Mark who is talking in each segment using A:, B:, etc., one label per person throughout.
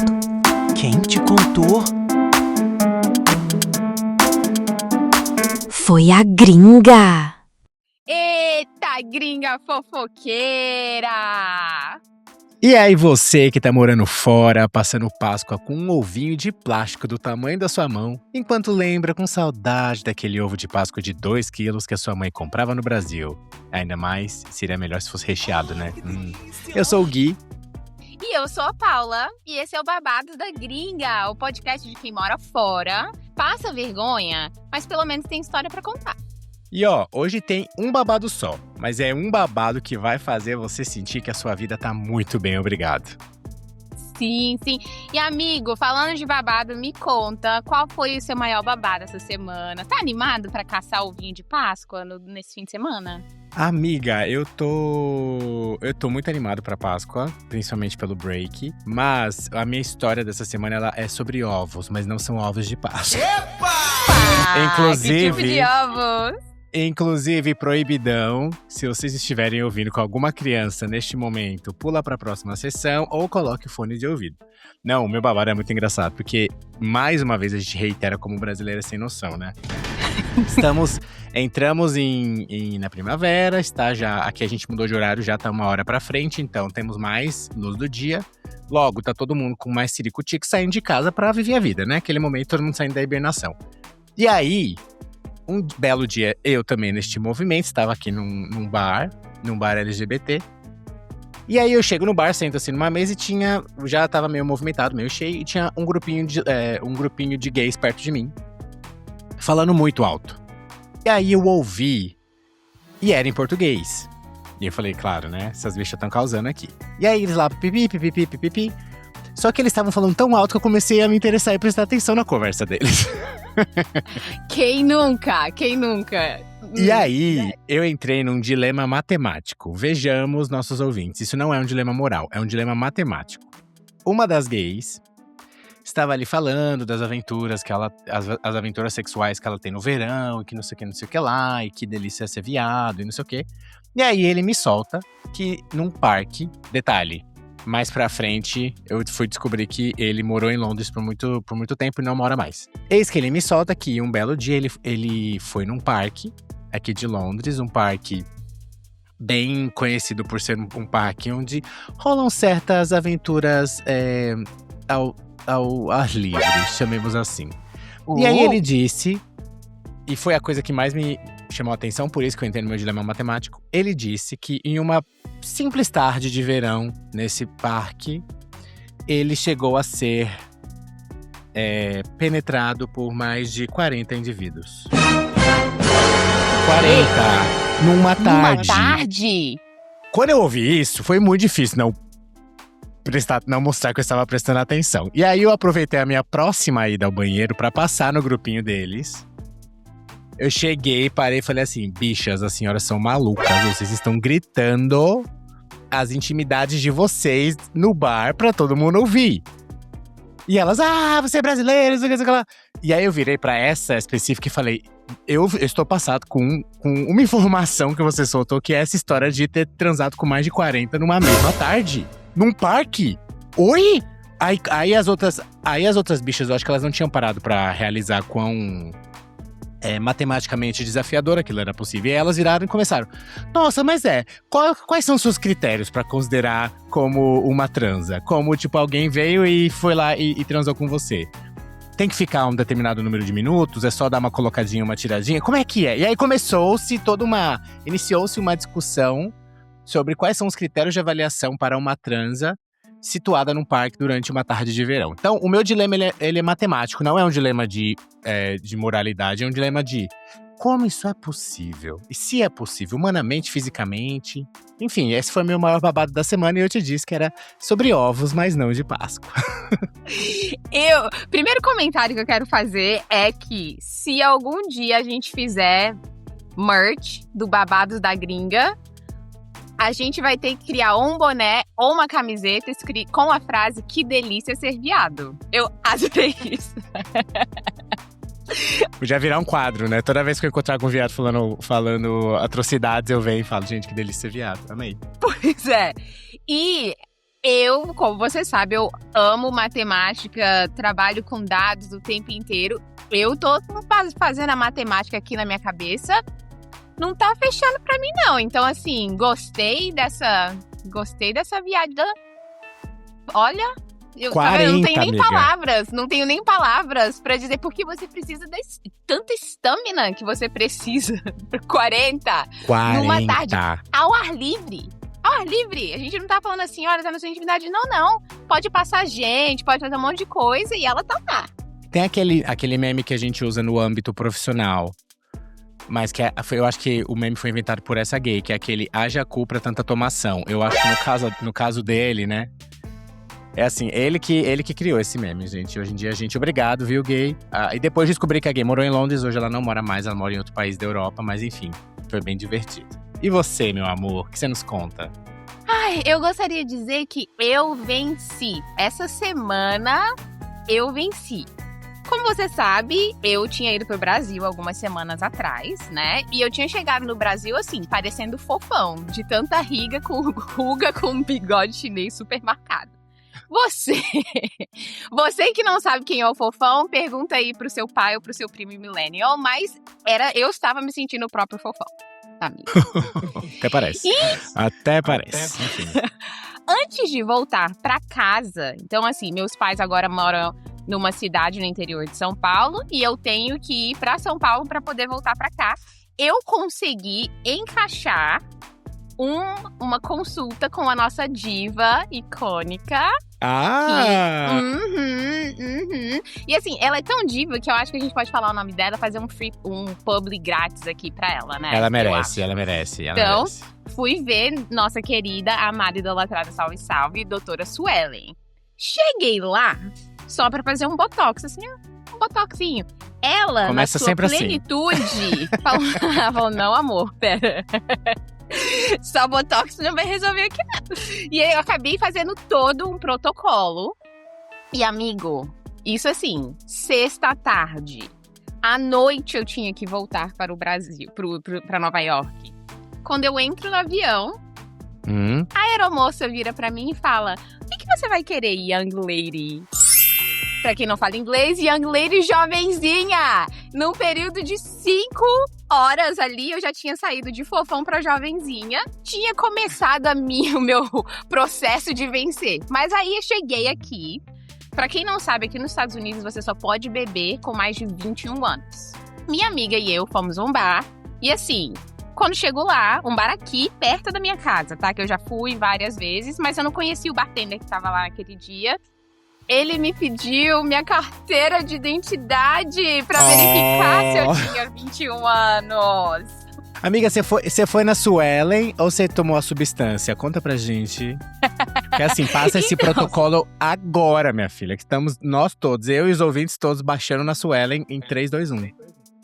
A: babado? Quem te contou?
B: Foi a gringa!
C: Eita, gringa fofoqueira!
D: E aí você que tá morando fora, passando Páscoa com um ovinho de plástico do tamanho da sua mão, enquanto lembra com saudade daquele ovo de Páscoa de 2 quilos que a sua mãe comprava no Brasil. Ainda mais, seria melhor se fosse recheado, né? Eu sou o Gui.
C: E eu sou a Paula, e esse é o Babado da Gringa, o podcast de quem mora fora, passa vergonha, mas pelo menos tem história pra contar.
D: E hoje tem um babado só, mas é um babado que vai fazer você sentir que a sua vida tá muito bem, obrigado.
C: Sim. E amigo, falando de babado, me conta, qual foi o seu maior babado essa semana? Tá animado pra caçar o vinho de Páscoa nesse fim de semana?
D: Amiga, eu tô muito animado pra Páscoa, principalmente pelo break, mas a minha história dessa semana ela é sobre ovos, mas não são ovos de Páscoa.
C: Que tipo de ovos?
D: Inclusive, proibidão, se vocês estiverem ouvindo com alguma criança neste momento, pula pra próxima sessão ou coloque o fone de ouvido. Não, o meu babado é muito engraçado, porque mais uma vez a gente reitera como brasileiro sem noção, né? Entramos na primavera, aqui a gente mudou de horário, já tá 1 hora pra frente, então temos mais luz do dia. Logo, tá todo mundo com mais ciricutico saindo de casa pra viver a vida, né? Aquele momento, todo mundo saindo da hibernação. E aí, um belo dia, eu também neste movimento, estava aqui num bar LGBT. E aí eu chego no bar, sento assim numa mesa e já tava meio movimentado, meio cheio, e tinha um grupinho de gays perto de mim, falando muito alto. E aí eu ouvi, e era em português. E eu falei, claro, né, essas bichas estão causando aqui. E aí eles lá, pipi. Só que eles estavam falando tão alto que eu comecei a me interessar e prestar atenção na conversa deles.
C: Quem nunca?
D: E aí, eu entrei num dilema matemático. Vejamos, nossos ouvintes, isso não é um dilema moral, é um dilema matemático. Uma das gays estava ali falando das aventuras as aventuras sexuais que ela tem no verão, e que não sei o que lá, e que delícia ser viado, e não sei o que. E aí ele me solta que num parque, detalhe, mais pra frente, eu fui descobrir que ele morou em Londres por muito tempo e não mora mais. Eis que ele me solta que um belo dia ele foi num parque aqui de Londres, um parque bem conhecido por ser um parque onde rolam certas aventuras ao ar livre, chamemos assim. E aí ele disse, e foi a coisa que mais me chamou a atenção, por isso que eu entrei no meu dilema matemático, ele disse que em uma simples tarde de verão, nesse parque, ele chegou a ser penetrado por mais de 40 indivíduos. 40! Numa tarde! Quando eu ouvi isso, foi muito difícil não mostrar que eu estava prestando atenção. E aí eu aproveitei a minha próxima ida ao banheiro pra passar no grupinho deles. Eu cheguei, parei e falei assim, bichas, as senhoras são malucas, vocês estão gritando as intimidades de vocês no bar pra todo mundo ouvir. E elas, você é brasileiro, não sei o que lá. E aí eu virei pra essa específica e falei, eu estou passado com uma informação que você soltou, que é essa história de ter transado com mais de 40 numa mesma tarde, num parque. Oi? Aí as outras bichas, eu acho que elas não tinham parado pra realizar quão matematicamente desafiador aquilo era possível. E aí elas viraram e começaram. Nossa, mas quais são os seus critérios pra considerar como uma transa? Como, tipo, alguém veio e foi lá e transou com você? Tem que ficar um determinado número de minutos? É só dar uma colocadinha, uma tiradinha? Como é que é? E aí iniciou-se uma discussão sobre quais são os critérios de avaliação para uma transa situada num parque durante uma tarde de verão. Então, o meu dilema, ele é matemático, não é um dilema de moralidade, é um dilema de como isso é possível. E se é possível, humanamente, fisicamente. Enfim, esse foi o meu maior babado da semana e eu te disse que era sobre ovos, mas não de Páscoa.
C: Primeiro comentário que eu quero fazer é que se algum dia a gente fizer merch do Babados da Gringa, a gente vai ter que criar um boné ou uma camiseta com a frase "que delícia ser viado". Eu adorei isso.
D: Podia virar um quadro, né? Toda vez que eu encontrar com um viado falando atrocidades, eu venho e falo, gente, que delícia ser viado. Amei.
C: Pois é. E Eu, como você sabe, eu amo matemática, trabalho com dados o tempo inteiro. Eu tô fazendo a matemática aqui na minha cabeça, não tá fechando pra mim não. Então, assim, gostei dessa viagem. Olha, eu não tenho nem palavras, pra dizer porque você precisa de tanta estamina que você precisa. 40 numa tarde ao ar livre. Ao ar livre, a gente não tá falando assim, olha, tá na sua intimidade. Não. Pode passar gente, pode fazer um monte de coisa e ela tá lá.
D: Tem aquele meme que a gente usa no âmbito profissional. Mas eu acho que o meme foi inventado por essa gay, que é aquele haja cu pra tanta tomação. Eu acho que no caso dele, né? É assim, ele que criou esse meme, gente. Hoje em dia, obrigado, viu, gay? E depois descobri que a gay morou em Londres, hoje ela não mora mais, ela mora em outro país da Europa, mas enfim, foi bem divertido. E você, meu amor, o que você nos conta?
C: Ai, eu gostaria de dizer que eu venci. Essa semana, eu venci. Como você sabe, eu tinha ido pro Brasil algumas semanas atrás, né? E eu tinha chegado no Brasil, assim, parecendo fofão. De tanta ruga com bigode chinês super marcado. Você que não sabe quem é o fofão, pergunta aí pro seu pai ou pro seu primo millennial. Mas eu estava me sentindo o próprio fofão. Amiga.
D: Até parece. Enfim.
C: Antes de voltar pra casa, então assim, meus pais agora moram numa cidade no interior de São Paulo e eu tenho que ir pra São Paulo pra poder voltar pra cá. Eu consegui encaixar uma consulta com a nossa diva icônica. E assim, ela é tão diva que eu acho que a gente pode falar o nome dela, fazer um publi grátis aqui pra ela, né?
D: Ela merece.
C: Então, fui ver nossa querida, amada, idolatrada, salve, salve, doutora Suelen. Cheguei lá só pra fazer um botox, assim, um botoxinho. Ela,
D: começa
C: na sua
D: sempre
C: plenitude, falou, não, amor, pera. Só botox não vai resolver aqui não. E aí eu acabei fazendo todo um protocolo. E amigo, isso assim, sexta tarde. À noite eu tinha que voltar para o Brasil, para Nova York. Quando eu entro no avião, a aeromoça vira pra mim e fala: o que você vai querer, young lady? Pra quem não fala inglês, young lady jovenzinha. Num período de 5 horas ali, eu já tinha saído de fofão pra jovenzinha. Tinha começado o meu processo de vencer. Mas aí eu cheguei aqui. Pra quem não sabe, aqui nos Estados Unidos você só pode beber com mais de 21 anos. Minha amiga e eu fomos a um bar. E assim, quando chego lá, um bar aqui perto da minha casa, tá? Que eu já fui várias vezes, mas eu não conhecia o bartender que tava lá naquele dia. Ele me pediu minha carteira de identidade pra verificar se eu tinha 21 anos.
D: Amiga, você foi na Suelen ou você tomou a substância? Conta pra gente. Porque assim, passa esse protocolo agora, minha filha. Que estamos nós todos, eu e os ouvintes todos baixando na Suelen em 3, 2, 1.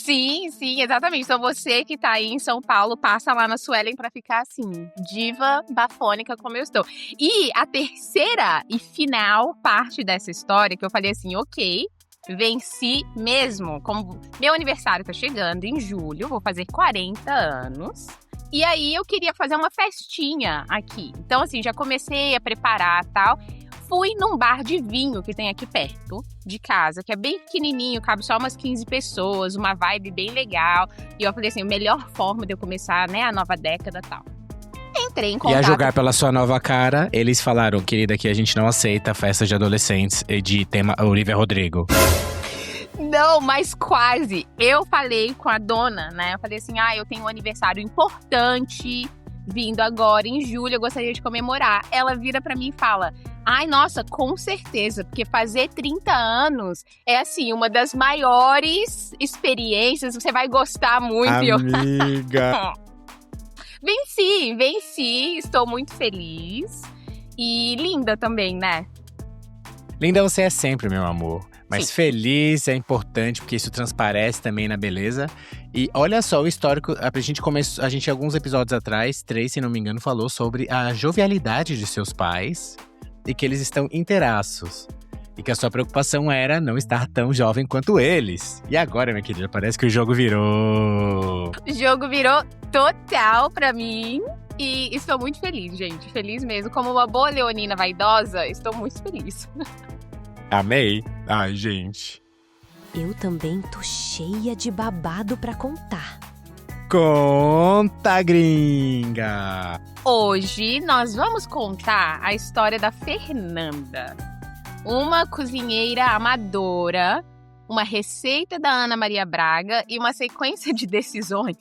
C: Sim, exatamente. Então você que tá aí em São Paulo, passa lá na Suelen pra ficar assim, diva bafônica como eu estou. E a terceira e final parte dessa história, que eu falei assim, ok, venci mesmo. Como meu aniversário tá chegando em julho, vou fazer 40 anos. E aí eu queria fazer uma festinha aqui. Então assim, já comecei a preparar e tal. Fui num bar de vinho que tem aqui perto de casa, que é bem pequenininho, cabe só umas 15 pessoas, uma vibe bem legal. E eu falei assim, a melhor forma de eu começar, né, a nova década e tal. Entrei em contato.
D: E a julgar pela sua nova cara, eles falaram, querida, que a gente não aceita festas de adolescentes de tema Olivia Rodrigo.
C: Não, mas quase. Eu falei com a dona, né, eu falei assim, eu tenho um aniversário importante vindo agora em julho, eu gostaria de comemorar. Ela vira pra mim e fala: ai, nossa, com certeza, porque fazer 30 anos é, assim, uma das maiores experiências, você vai gostar muito.
D: Amiga!
C: Venci, estou muito feliz. E linda também, né?
D: Linda você é sempre, meu amor. Mas
C: Sim.
D: Feliz é importante, porque isso transparece também na beleza. E olha só o histórico, a gente alguns episódios atrás, 3, se não me engano, falou sobre a jovialidade de seus pais. E que eles estão inteiraços. E que a sua preocupação era não estar tão jovem quanto eles. E agora, minha querida, parece que o jogo virou.
C: O jogo virou total pra mim. E estou muito feliz, gente. Feliz mesmo. Como uma boa leonina vaidosa, estou muito feliz.
D: Amei. Ai, gente.
B: Eu também tô cheia de babado pra contar.
D: Conta, gringa!
C: Hoje nós vamos contar a história da Fernanda. Uma cozinheira amadora, uma receita da Ana Maria Braga e uma sequência de decisões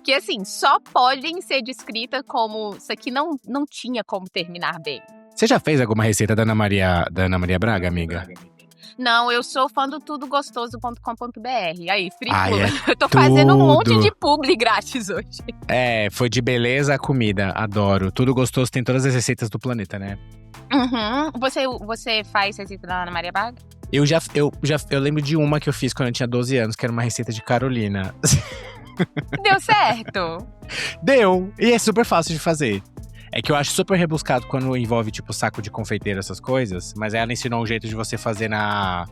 C: que, assim, só podem ser descritas como isso aqui não tinha como terminar bem.
D: Você já fez alguma receita da Ana Maria Braga, amiga?
C: Não, eu sou fã do tudogostoso.com.br. Aí, free
D: Ai,
C: food.
D: é
C: Eu tô fazendo um monte
D: tudo.
C: de publi grátis hoje.
D: É, foi de beleza a comida. Adoro. Tudo gostoso, tem todas as receitas do planeta, né?
C: Uhum. Você faz receita da Ana Maria Braga?
D: Eu lembro de uma que eu fiz quando eu tinha 12 anos, que era uma receita de Carolina.
C: Deu certo?
D: Deu! E é super fácil de fazer. É que eu acho super rebuscado quando envolve, tipo, saco de confeiteiro, essas coisas. Mas ela ensinou um jeito de você fazer na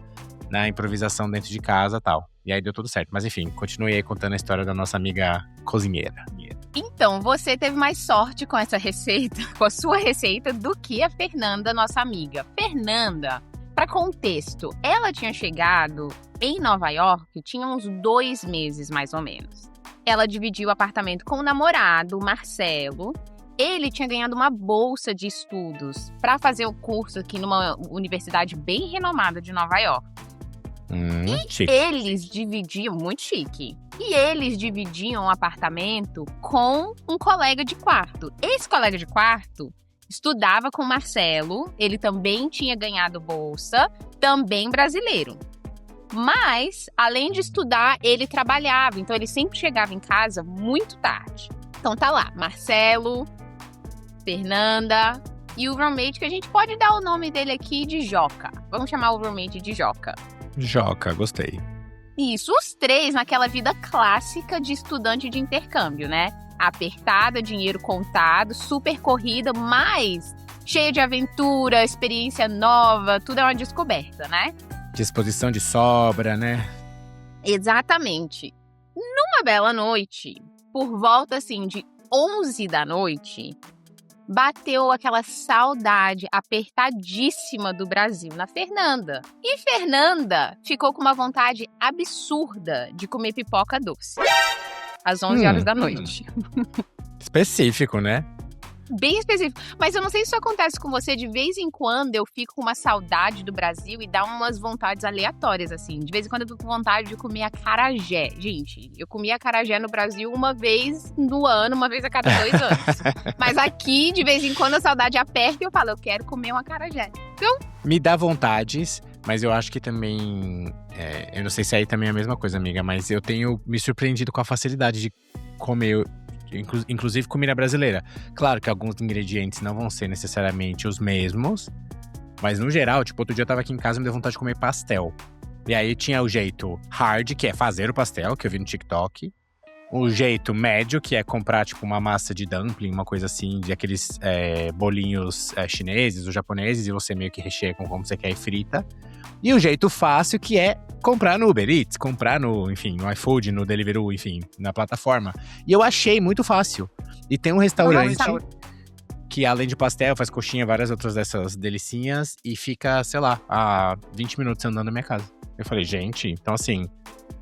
D: improvisação dentro de casa e tal. E aí deu tudo certo. Mas enfim, continue aí contando a história da nossa amiga cozinheira.
C: Então, você teve mais sorte com essa receita, com a sua receita, do que a Fernanda, nossa amiga. Fernanda, para contexto, ela tinha chegado em Nova York, tinha uns 2 meses, mais ou menos. Ela dividiu o apartamento com o namorado, o Marcelo. Ele tinha ganhado uma bolsa de estudos para fazer o curso aqui numa universidade bem renomada de Nova York.
D: Chique.
C: Eles dividiam, muito chique, e eles dividiam o apartamento com um colega de quarto. Esse colega de quarto estudava com o Marcelo, ele também tinha ganhado bolsa, também brasileiro. Mas, além de estudar, ele trabalhava, então ele sempre chegava em casa muito tarde. Então tá lá, Marcelo, Fernanda e o roommate, que a gente pode dar o nome dele aqui de Joca. Vamos chamar o roommate de Joca.
D: Joca, gostei.
C: Isso, os 3 naquela vida clássica de estudante de intercâmbio, né? Apertada, dinheiro contado, super corrida, mas cheia de aventura, experiência nova, tudo é uma descoberta, né?
D: Disposição de sobra, né?
C: Exatamente. Numa bela noite, por volta assim de 11 da noite, bateu aquela saudade apertadíssima do Brasil na Fernanda. E Fernanda ficou com uma vontade absurda de comer pipoca doce. Às 11 horas da noite.
D: Específico, né?
C: Bem específico. Mas eu não sei se isso acontece com você. De vez em quando eu fico com uma saudade do Brasil e dá umas vontades aleatórias, assim. De vez em quando eu fico com vontade de comer acarajé. Gente, eu comi acarajé no Brasil uma vez no ano, uma vez a cada 2 anos. Mas aqui, de vez em quando, a saudade aperta e eu falo, eu quero comer um acarajé. Então...
D: Me dá vontades, mas eu acho que também... eu não sei se aí também é a mesma coisa, amiga, mas eu tenho me surpreendido com a facilidade de comer... Inclusive comida brasileira. Claro que alguns ingredientes não vão ser necessariamente os mesmos, mas no geral, tipo, outro dia eu tava aqui em casa e me deu vontade de comer pastel. E aí tinha o jeito hard, que é fazer o pastel, que eu vi no TikTok. O jeito médio, que é comprar, tipo, uma massa de dumpling, uma coisa assim, de aqueles bolinhos chineses ou japoneses, e você meio que recheia com como você quer e frita. E o jeito fácil, que é comprar no Uber Eats, comprar no iFood, no Deliveroo, enfim, na plataforma. E eu achei muito fácil. E tem um restaurante que, além de pastel, faz coxinha, várias outras dessas delicinhas, e fica, sei lá, a 20 minutos andando na minha casa. Eu falei, gente, então assim,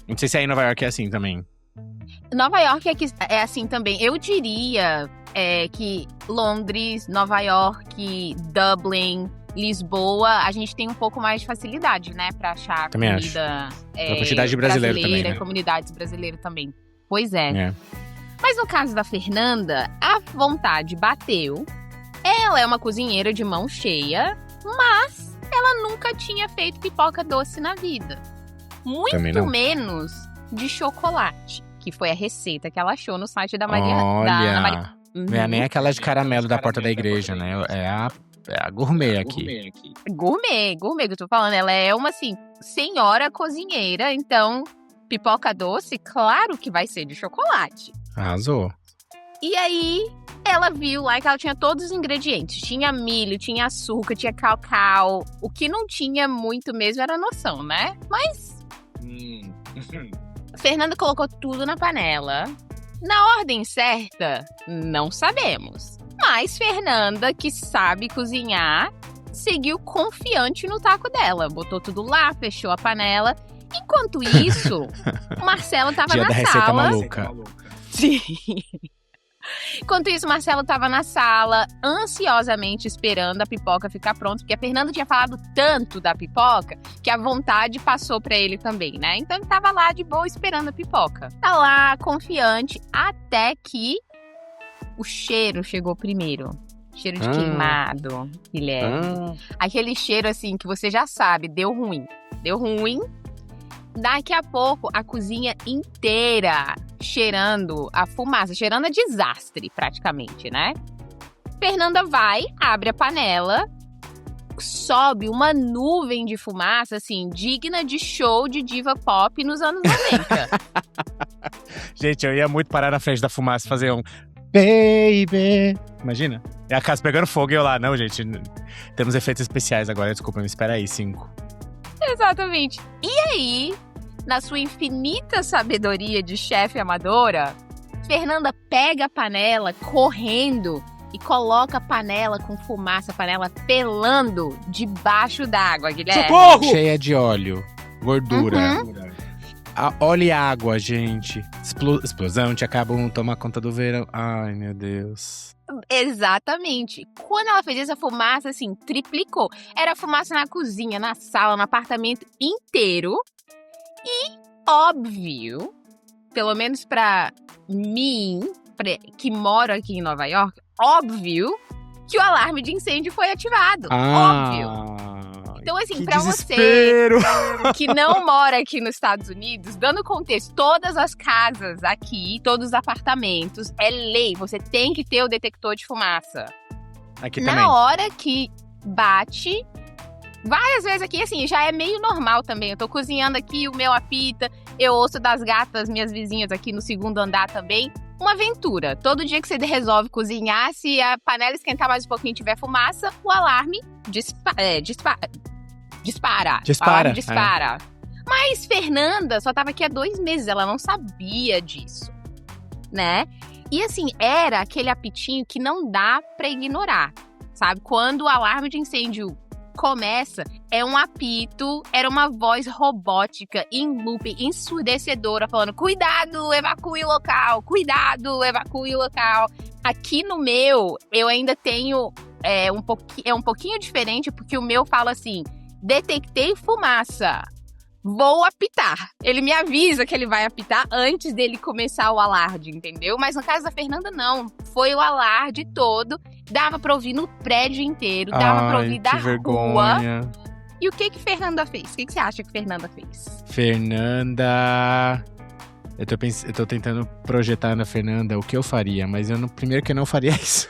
D: não sei se aí em Nova York é assim também.
C: Nova York é assim também. Eu diria que Londres, Nova York, Dublin, Lisboa, a gente tem um pouco mais de facilidade, né? Pra achar
D: também
C: comida
D: a quantidade de brasileiro também, né?
C: Comunidades brasileiras também. Pois é. Mas no caso da Fernanda, a vontade bateu. Ela é uma cozinheira de mão cheia, mas ela nunca tinha feito pipoca doce na vida. Muito menos de chocolate, que foi a receita que ela achou no site da Maria.
D: Olha, não é nem aquela de caramelo da porta da igreja, né? É a gourmet aqui.
C: Gourmet que eu tô falando. Ela é uma, assim, senhora cozinheira, então pipoca doce, claro que vai ser de chocolate.
D: Arrasou.
C: E aí, ela viu lá que ela tinha todos os ingredientes. Tinha milho, tinha açúcar, tinha cacau. O que não tinha muito mesmo era noção, né? Mas... Fernanda colocou tudo na panela, Na ordem certa, não sabemos. Mas Fernanda, que sabe cozinhar, seguiu confiante no taco dela. Botou tudo lá, fechou a panela. Enquanto isso, o Marcelo tava
D: Dia
C: na
D: da receita
C: sala.
D: maluca.
C: Sim. Enquanto isso, Marcelo tava na sala, ansiosamente esperando a pipoca ficar pronta, porque a Fernanda tinha falado tanto da pipoca que a vontade passou pra ele também, né? Então ele tava lá de boa esperando a pipoca. Tá lá, confiante, até que o cheiro chegou primeiro. Cheiro de queimado, Guilherme. Aquele cheiro assim que você já sabe, deu ruim. Deu ruim. Daqui a pouco, a cozinha inteira cheirando a fumaça, cheirando a desastre, praticamente, né? Fernanda vai, abre a panela, sobe uma nuvem de fumaça, assim, digna de show de diva pop nos anos 90.
D: Gente, eu ia muito parar na frente da fumaça e fazer um baby. Imagina? É a casa pegando fogo e eu lá. Não, gente, temos efeitos especiais agora. Desculpa, me espera aí, 5.
C: Exatamente. E aí, na sua infinita sabedoria de chefe amadora, Fernanda pega a panela correndo e coloca a panela com fumaça, a panela pelando debaixo d'água, Guilherme.
D: Socorro! Cheia de óleo, gordura. Óleo e água, gente. Explosão, te acabam tomar conta do verão. Ai, meu Deus.
C: Exatamente. Quando ela fez essa fumaça, assim, triplicou. Era fumaça na cozinha, na sala, no apartamento inteiro. E, óbvio, pelo menos pra mim, que moro aqui em Nova York, óbvio que o alarme de incêndio foi ativado. Óbvio. Então, assim, pra
D: desespero.
C: Você que não mora aqui nos Estados Unidos, dando contexto, todas as casas aqui, todos os apartamentos, é lei, você tem que ter o detector de fumaça.
D: Aqui também.
C: Na hora que bate, várias vezes aqui, assim, já é meio normal também. Eu tô cozinhando aqui, o meu apita, eu ouço das gatas, minhas vizinhas aqui no segundo andar também. Uma aventura. Todo dia que você resolve cozinhar, se a panela esquentar mais um pouquinho e tiver fumaça, o alarme dispara. O alarme dispara. Mas Fernanda só tava aqui há 2 meses, ela não sabia disso, né? E assim, era aquele apitinho que não dá pra ignorar, sabe? Quando o alarme de incêndio começa, é um apito, era uma voz robótica, em loop, ensurdecedora, falando: cuidado, evacue o local, cuidado, evacue o local. Aqui no meu, eu ainda tenho um pouquinho diferente, porque o meu fala assim: detectei fumaça, vou apitar. Ele me avisa que ele vai apitar antes dele começar o alarde, entendeu? Mas no caso da Fernanda, não. Foi o alarde todo. Dava pra ouvir no prédio inteiro. Dava pra ouvir da
D: vergonha.
C: rua. E o que Fernanda fez? O que você acha que Fernanda fez?
D: Fernanda... Eu tô tentando projetar na Fernanda o que eu faria, mas primeiro que eu não faria isso.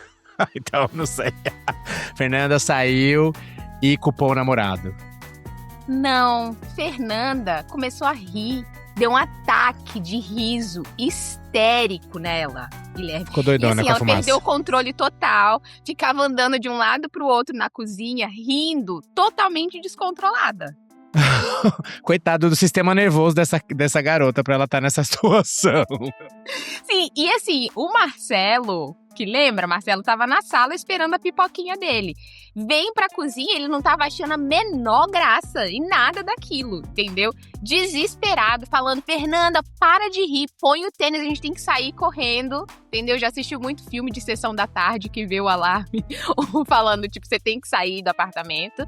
D: Então, não sei. Fernanda saiu e culpou o namorado.
C: Não, Fernanda começou a rir. Deu um ataque de riso histérico nela, Guilherme.
D: Ficou doidona,
C: e, assim,
D: com a
C: ela
D: fumaça.
C: perdeu o controle total. Ficava andando de um lado pro outro na cozinha, rindo, totalmente descontrolada.
D: Coitado do sistema nervoso dessa garota pra ela estar nessa situação.
C: Sim, e assim, o Marcelo, que lembra? Marcelo tava na sala esperando a pipoquinha dele. Vem pra cozinha, ele não tava achando a menor graça em nada daquilo, entendeu? Desesperado, falando: Fernanda, para de rir, põe o tênis, a gente tem que sair correndo, entendeu? Já assistiu muito filme de sessão da tarde que vê o alarme falando, tipo, você tem que sair do apartamento.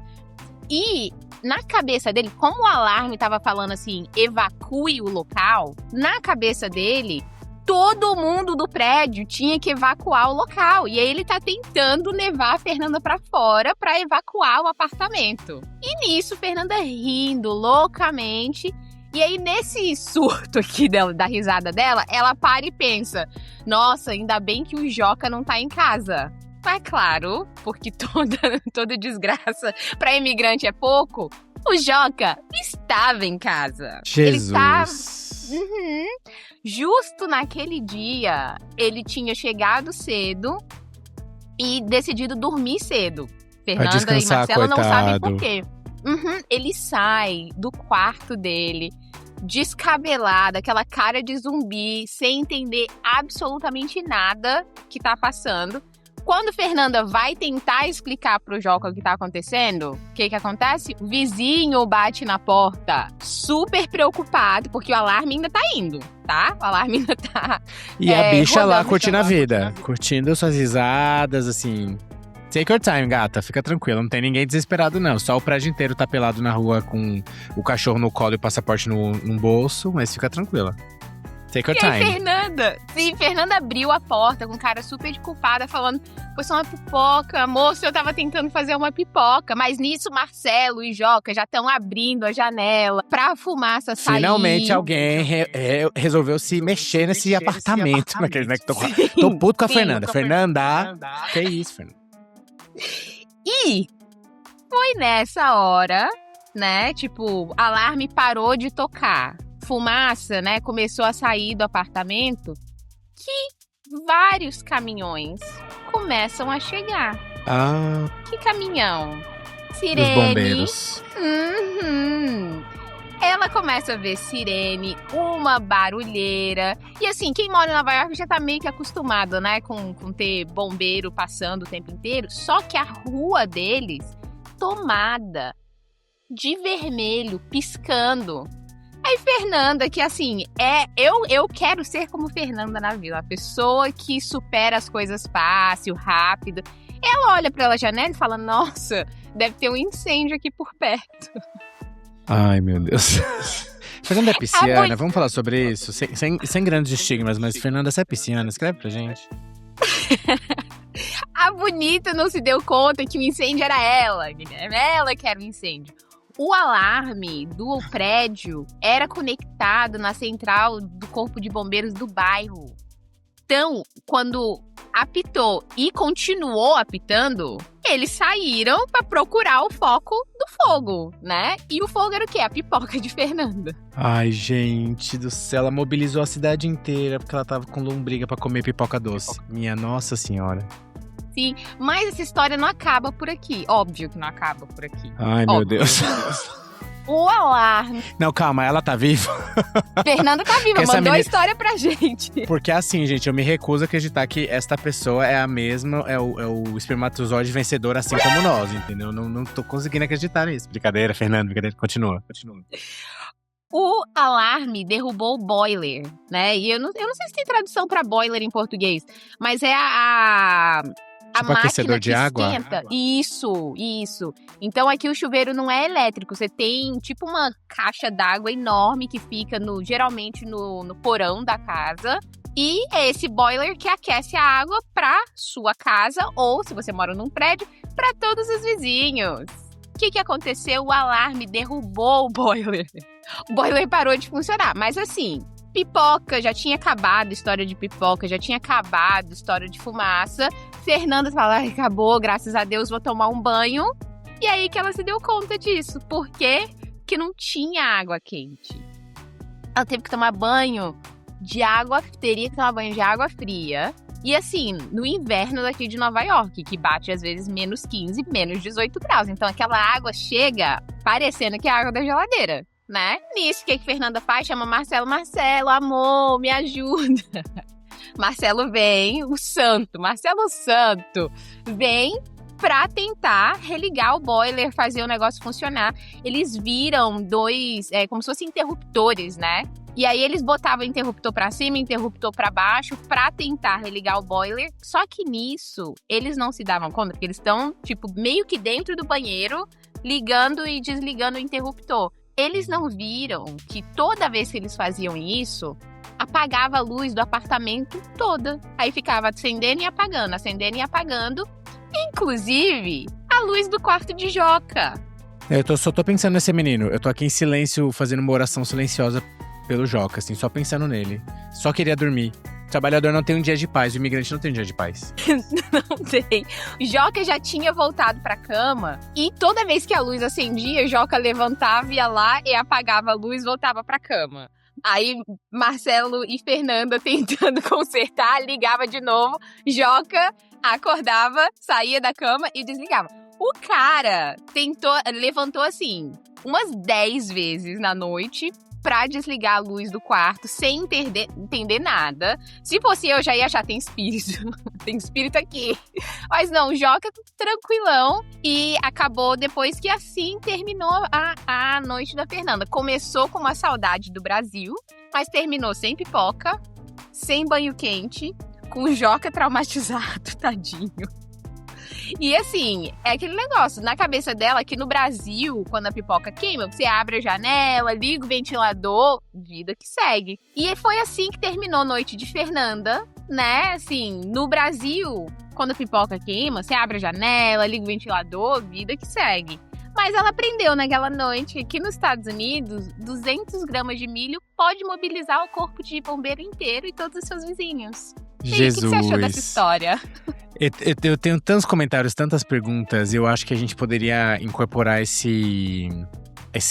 C: E na cabeça dele, como o alarme tava falando assim, evacue o local, na cabeça dele, todo mundo do prédio tinha que evacuar o local. E aí ele tá tentando levar a Fernanda pra fora pra evacuar o apartamento. E nisso, Fernanda rindo loucamente. E aí, nesse surto aqui dela, da risada dela, ela para e pensa: nossa, ainda bem que o Joca não tá em casa. Mas claro, porque toda desgraça pra imigrante é pouco, o Joca estava em casa.
D: Jesus!
C: Ele estava... Justo naquele dia, ele tinha chegado cedo e decidido dormir cedo. Fernanda e Marcela não sabem por quê. Ele sai do quarto dele, descabelada, aquela cara de zumbi, sem entender absolutamente nada que tá passando. Quando Fernanda vai tentar explicar pro Joca o que tá acontecendo, o que acontece? O vizinho bate na porta, super preocupado, porque o alarme ainda tá indo, tá? O alarme ainda tá.
D: E a bicha lá curtindo a vida, curtindo suas risadas, assim. Take your time, gata, fica tranquila, não tem ninguém desesperado não. Só o prédio inteiro tá pelado na rua com o cachorro no colo e o passaporte no bolso, mas fica tranquila. Take your time.
C: Fernanda abriu a porta com cara super de culpada, falando: foi só uma pipoca, moço, eu tava tentando fazer uma pipoca. Mas nisso, Marcelo e Joca já estão abrindo a janela pra fumaça sair.
D: Finalmente alguém resolveu se mexer nesse apartamento. Naquele, né, que tô puto com a Fernanda. Fernanda, que isso, Fernanda?
C: E foi nessa hora, né, tipo, alarme parou de tocar. Fumaça, né, começou a sair do apartamento, que vários caminhões começam a chegar.
D: Ah.
C: Que caminhão? Sirene.
D: Dos bombeiros.
C: Ela começa a ver sirene, uma barulheira. E assim, quem mora em Nova York já tá meio que acostumado, né, com ter bombeiro passando o tempo inteiro. Só que a rua deles, tomada de vermelho, piscando. Aí Fernanda, que assim, eu quero ser como Fernanda na vida, a pessoa que supera as coisas fácil, rápido. Ela olha pela janela e fala: nossa, deve ter um incêndio aqui por perto.
D: Ai, meu Deus. Fernanda é pisciana, vamos falar sobre isso? Sem grandes estigmas, mas Fernanda, você é pisciana? Escreve pra gente.
C: A bonita não se deu conta que o incêndio era ela, Guilherme. Ela que era o incêndio. O alarme do prédio era conectado na central do Corpo de Bombeiros do bairro. Então, quando apitou e continuou apitando, eles saíram para procurar o foco do fogo, né? E o fogo era o quê? A pipoca de Fernanda.
D: Ai, gente do céu, ela mobilizou a cidade inteira porque ela tava com lombriga para comer pipoca doce. Minha Nossa Senhora.
C: Sim, mas essa história não acaba por aqui. Óbvio que não acaba por aqui.
D: Ai, meu Deus.
C: O alarme.
D: Não, calma, ela tá viva?
C: Fernanda tá viva, mandou a história pra gente.
D: Porque assim, gente, eu me recuso a acreditar que esta pessoa é a mesma, é o espermatozoide vencedor, assim como nós, entendeu? Não tô conseguindo acreditar nisso. Brincadeira, Fernanda, brincadeira. Continua.
C: O alarme derrubou o boiler, né? E eu não sei se tem tradução pra boiler em português, mas é a
D: tipo aquecedor de água?
C: Isso. Então aqui o chuveiro não é elétrico. Você tem tipo uma caixa d'água enorme que fica geralmente no porão da casa. E é esse boiler que aquece a água pra sua casa ou, se você mora num prédio, pra todos os vizinhos. O que aconteceu? O alarme derrubou o boiler. O boiler parou de funcionar. Mas assim, pipoca, já tinha acabado, história de pipoca, já tinha acabado, história de fumaça. Fernanda fala: acabou, graças a Deus, vou tomar um banho. E aí que ela se deu conta disso. Por quê? Porque não tinha água quente. Ela teve que tomar banho de água, teria que tomar banho de água fria. E assim, no inverno daqui de Nova York, que bate às vezes menos 15, menos 18 graus. Então aquela água chega parecendo que é a água da geladeira, né? Nisso, o que Fernanda faz? Chama Marcelo: Marcelo, amor, me ajuda. Marcelo vem, Marcelo Santo, vem pra tentar religar o boiler, fazer o negócio funcionar. Eles viram dois, como se fossem interruptores, né? E aí eles botavam interruptor pra cima, interruptor pra baixo, pra tentar religar o boiler. Só que nisso, eles não se davam conta, porque eles estão, tipo, meio que dentro do banheiro, ligando e desligando o interruptor. Eles não viram que toda vez que eles faziam isso, apagava a luz do apartamento toda. Aí ficava acendendo e apagando. Inclusive, a luz do quarto de Joca.
D: Eu só tô pensando nesse menino. Eu tô aqui em silêncio, fazendo uma oração silenciosa pelo Joca, assim, só pensando nele. Só queria dormir. O trabalhador não tem um dia de paz, o imigrante não tem um dia de paz.
C: Não tem. Joca já tinha voltado pra cama e toda vez que a luz acendia, Joca levantava, ia lá e apagava a luz, voltava pra cama. Aí Marcelo e Fernanda tentando consertar, ligava de novo, Joca acordava, saía da cama e desligava. O cara levantou assim umas 10 vezes na noite pra desligar a luz do quarto sem entender nada. Se fosse eu, já ia achar, tem espírito. Tem espírito aqui. Mas não, o Joca tranquilão. E acabou depois que assim terminou a noite da Fernanda. Começou com uma saudade do Brasil, mas terminou sem pipoca, sem banho quente, com o Joca traumatizado, tadinho. E assim, é aquele negócio, na cabeça dela, aqui no Brasil, quando a pipoca queima, você abre a janela, liga o ventilador, vida que segue. E foi assim que terminou a noite de Fernanda, né? Assim, no Brasil, quando a pipoca queima, você abre a janela, liga o ventilador, vida que segue. Mas ela aprendeu naquela noite que aqui nos Estados Unidos, 200 gramas de milho pode mobilizar o corpo de bombeiro inteiro e todos os seus vizinhos. E aí, o que você achou dessa história?
D: Eu tenho tantos comentários, tantas perguntas. Eu acho que a gente poderia incorporar esse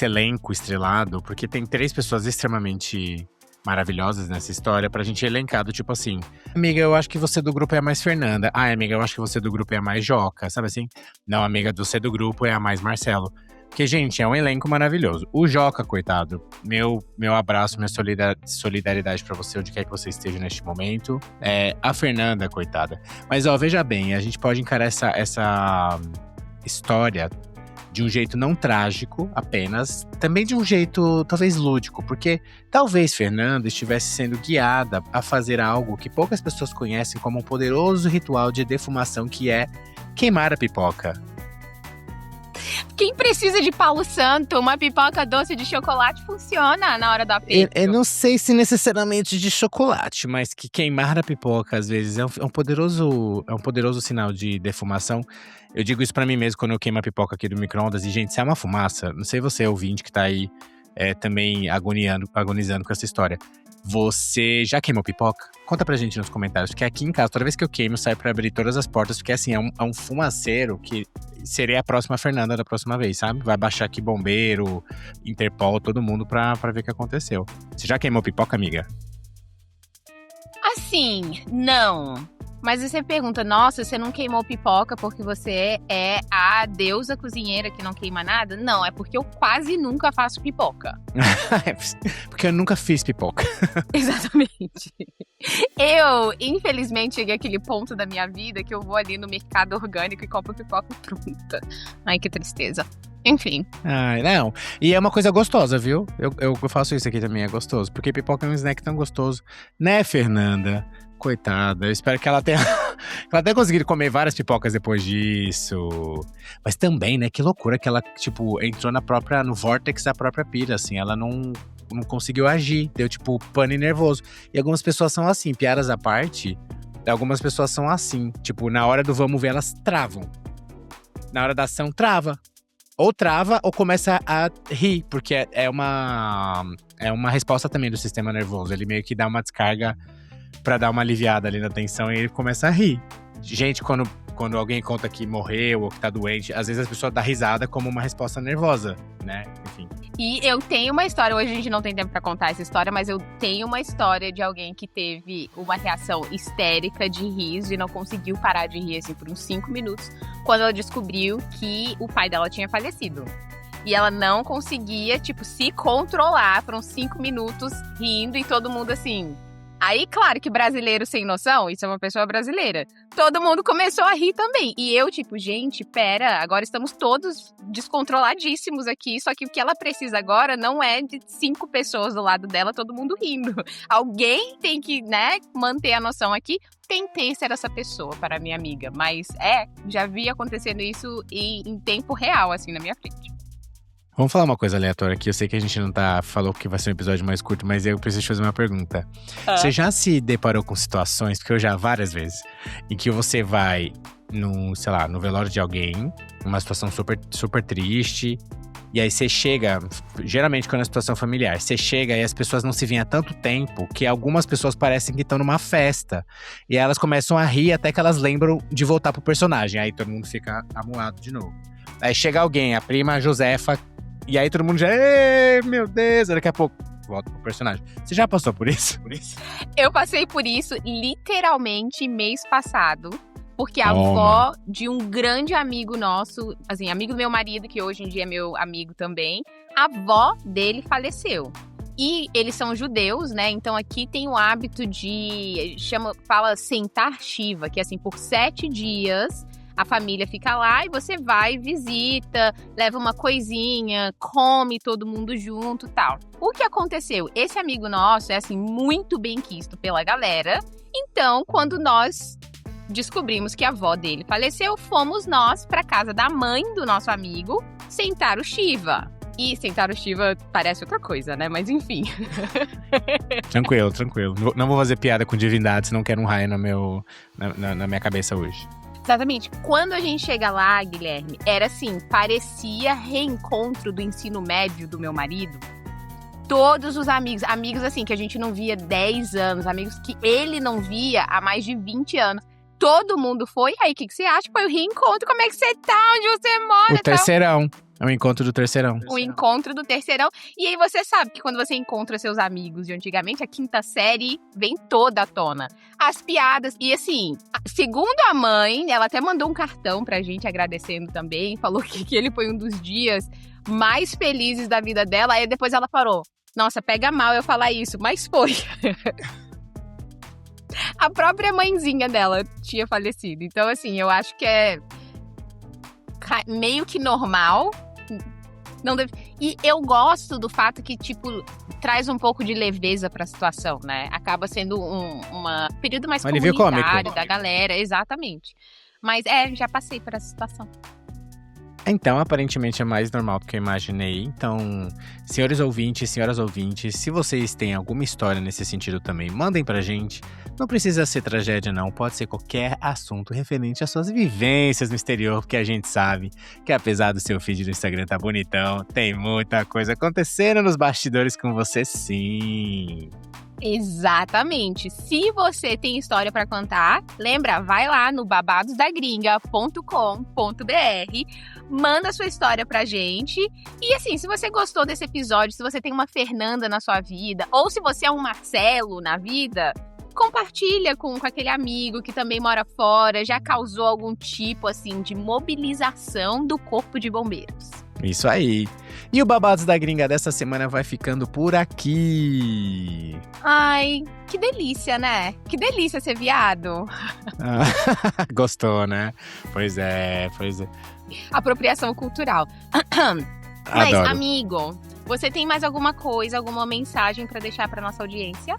D: elenco estrelado, porque tem 3 pessoas extremamente maravilhosas nessa história pra gente elencar, do tipo assim: amiga, eu acho que você do grupo é a mais Fernanda. Ah, amiga, eu acho que você do grupo é a mais Joca, sabe assim? Não, amiga, você do grupo é a mais Marcelo. Porque, gente, é um elenco maravilhoso. O Joca, coitado, meu abraço, minha solidariedade pra você, onde quer que você esteja neste momento. A Fernanda, coitada. Mas, ó, veja bem, a gente pode encarar essa história de um jeito não trágico apenas, também de um jeito talvez lúdico, porque talvez Fernanda estivesse sendo guiada a fazer algo que poucas pessoas conhecem como um poderoso ritual de defumação, que é queimar a pipoca.
C: Quem precisa de Paulo Santo, uma pipoca doce de chocolate funciona na hora do aperto.
D: Eu não sei se necessariamente de chocolate, mas que queimar a pipoca, às vezes, é um poderoso sinal de defumação. Eu digo isso pra mim mesmo quando eu queimo a pipoca aqui do micro-ondas. E, gente, se é uma fumaça, não sei você, ouvinte, que tá aí também agonizando com essa história. Você já queimou pipoca? Conta pra gente nos comentários, porque aqui em casa, toda vez que eu queimo, sai pra abrir todas as portas, porque assim, é um fumaceiro que seria a próxima Fernanda da próxima vez, sabe? Vai baixar aqui bombeiro, Interpol, todo mundo pra ver o que aconteceu. Você já queimou pipoca, amiga?
C: Assim, não. Mas você pergunta, nossa, você não queimou pipoca porque você é a deusa cozinheira que não queima nada? Não, é porque eu quase nunca faço pipoca.
D: Porque eu nunca fiz pipoca.
C: Exatamente. Eu, infelizmente, cheguei àquele ponto da minha vida que eu vou ali no mercado orgânico e compro pipoca pronta. Ai, que tristeza. Enfim.
D: Ai, não. E é uma coisa gostosa, viu? Eu faço isso aqui também, é gostoso. Porque pipoca é um snack tão gostoso. Né, Fernanda? Coitada, eu espero que ela tenha conseguido comer várias pipocas depois disso. Mas também, né, que loucura que ela, tipo, entrou no vórtex da própria pira, assim. Ela não conseguiu agir, deu, tipo, pane nervoso. E algumas pessoas são assim, piadas à parte, algumas pessoas são assim. Tipo, na hora do vamos ver, elas travam. Na hora da ação, trava. Ou trava ou começa a rir, porque é uma resposta também do sistema nervoso. Ele meio que dá uma descarga pra dar uma aliviada ali na tensão e ele começa a rir. Gente, quando alguém conta que morreu ou que tá doente, às vezes as pessoas dão risada como uma resposta nervosa, né? Enfim.
C: E eu tenho uma história, hoje a gente não tem tempo pra contar essa história, mas eu tenho uma história de alguém que teve uma reação histérica de riso e não conseguiu parar de rir, assim, por uns 5 minutos, quando ela descobriu que o pai dela tinha falecido. E ela não conseguia, tipo, se controlar por uns 5 minutos rindo e todo mundo assim... Aí, claro que brasileiro sem noção, isso é uma pessoa brasileira. Todo mundo começou a rir também. E eu, tipo, gente, pera, agora estamos todos descontroladíssimos aqui. Só que o que ela precisa agora não é de 5 pessoas do lado dela, todo mundo rindo. Alguém tem que, né, manter a noção aqui. Tentei ser essa pessoa para minha amiga. Mas, já vi acontecendo isso em tempo real, assim, na minha frente.
D: Vamos falar uma coisa aleatória aqui. Eu sei que a gente não falou que vai ser um episódio mais curto, mas eu preciso fazer uma pergunta. Você já se deparou com situações, porque eu já várias vezes, em que você vai no velório de alguém, uma situação super, super triste, e aí você chega, geralmente quando é situação familiar, você chega e as pessoas não se veem há tanto tempo que algumas pessoas parecem que estão numa festa. E aí elas começam a rir até que elas lembram de voltar pro personagem. Aí todo mundo fica amuado de novo. Aí chega alguém, a prima Josefa, e aí todo mundo já, meu Deus, daqui a pouco volta pro personagem. Você já passou por isso?
C: Eu passei por isso literalmente mês passado. Porque a avó de um grande amigo nosso, assim, amigo do meu marido, que hoje em dia é meu amigo também, a avó dele faleceu. E eles são judeus, né? Então aqui tem o hábito fala sentar Shiva, que é assim, por 7 dias a família fica lá e você vai, visita, leva uma coisinha, come todo mundo junto e tal. O que aconteceu? Esse amigo nosso é assim, muito benquisto pela galera. Então, quando nós descobrimos que a avó dele faleceu, fomos nós pra casa da mãe do nosso amigo sentar o Shiva. E sentar o Shiva parece outra coisa, né? Mas enfim.
D: Tranquilo. Não vou fazer piada com divindades, não quero um raio na minha cabeça hoje.
C: Exatamente. Quando a gente chega lá, Guilherme, era assim, parecia reencontro do ensino médio do meu marido. Todos os amigos assim, que a gente não via 10 anos, amigos que ele não via há mais de 20 anos. Todo mundo foi. Aí, o que você acha? Foi o reencontro. Como é que você tá? Onde você mora?
D: O terceirão. É o encontro do terceirão.
C: O encontro do terceirão. E aí você sabe que quando você encontra seus amigos de antigamente, a quinta série vem toda à tona. As piadas. E assim, segundo a mãe, ela até mandou um cartão pra gente agradecendo também. Falou que ele foi um dos dias mais felizes da vida dela. Aí depois ela parou. Nossa, pega mal eu falar isso, mas foi. A própria mãezinha dela tinha falecido. Então, assim, eu acho que é meio que normal. Não deve... E eu gosto do fato que, tipo, traz um pouco de leveza pra situação, né? Acaba sendo um período mais comunitário da galera, exatamente. Mas já passei por essa situação.
D: Então, aparentemente é mais normal do que eu imaginei. Então, senhores ouvintes, senhoras ouvintes, se vocês têm alguma história nesse sentido também, mandem pra gente. Não precisa ser tragédia, não. Pode ser qualquer assunto referente às suas vivências no exterior, porque a gente sabe que apesar do seu feed do Instagram tá bonitão, tem muita coisa acontecendo nos bastidores com você, sim.
C: Exatamente. Se você tem história pra contar, lembra, vai lá no babadosdagringa.com.br, manda sua história pra gente. E assim, se você gostou desse episódio, se você tem uma Fernanda na sua vida, ou se você é um Marcelo na vida, compartilha com aquele amigo que também mora fora, já causou algum tipo assim de mobilização do corpo de bombeiros.
D: Isso aí. E o Babados da Gringa dessa semana vai ficando por aqui.
C: Ai, que delícia, né? Que delícia ser viado.
D: Gostou, né? Pois é.
C: Apropriação cultural. Mas,
D: Adoro.
C: amigo, você tem mais alguma coisa, alguma mensagem pra deixar pra nossa audiência?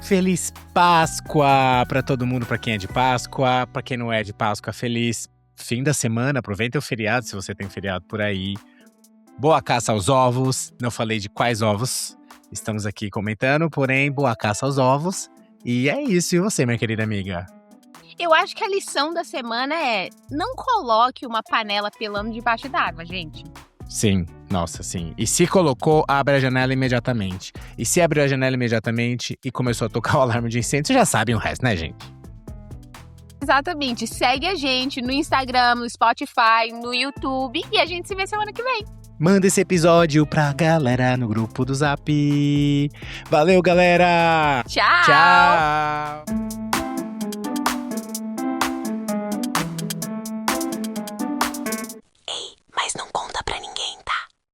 D: Feliz Páscoa pra todo mundo, pra quem é de Páscoa. Pra quem não é de Páscoa, feliz fim da semana. Aproveita o feriado, se você tem feriado por aí. Boa caça aos ovos. Não falei de quais ovos estamos aqui comentando, porém, boa caça aos ovos. E é isso. E você, minha querida amiga?
C: Eu acho que a lição da semana é: não coloque uma panela pelando debaixo d'água, gente.
D: Sim, nossa, sim. E se colocou, abre a janela imediatamente. E se abriu a janela imediatamente e começou a tocar o alarme de incêndio, vocês já sabem o resto, né, gente?
C: Exatamente. Segue a gente no Instagram, no Spotify, no YouTube. E a gente se vê semana que vem.
D: Manda esse episódio pra galera no grupo do Zap. Valeu, galera!
C: Tchau!
D: Tchau!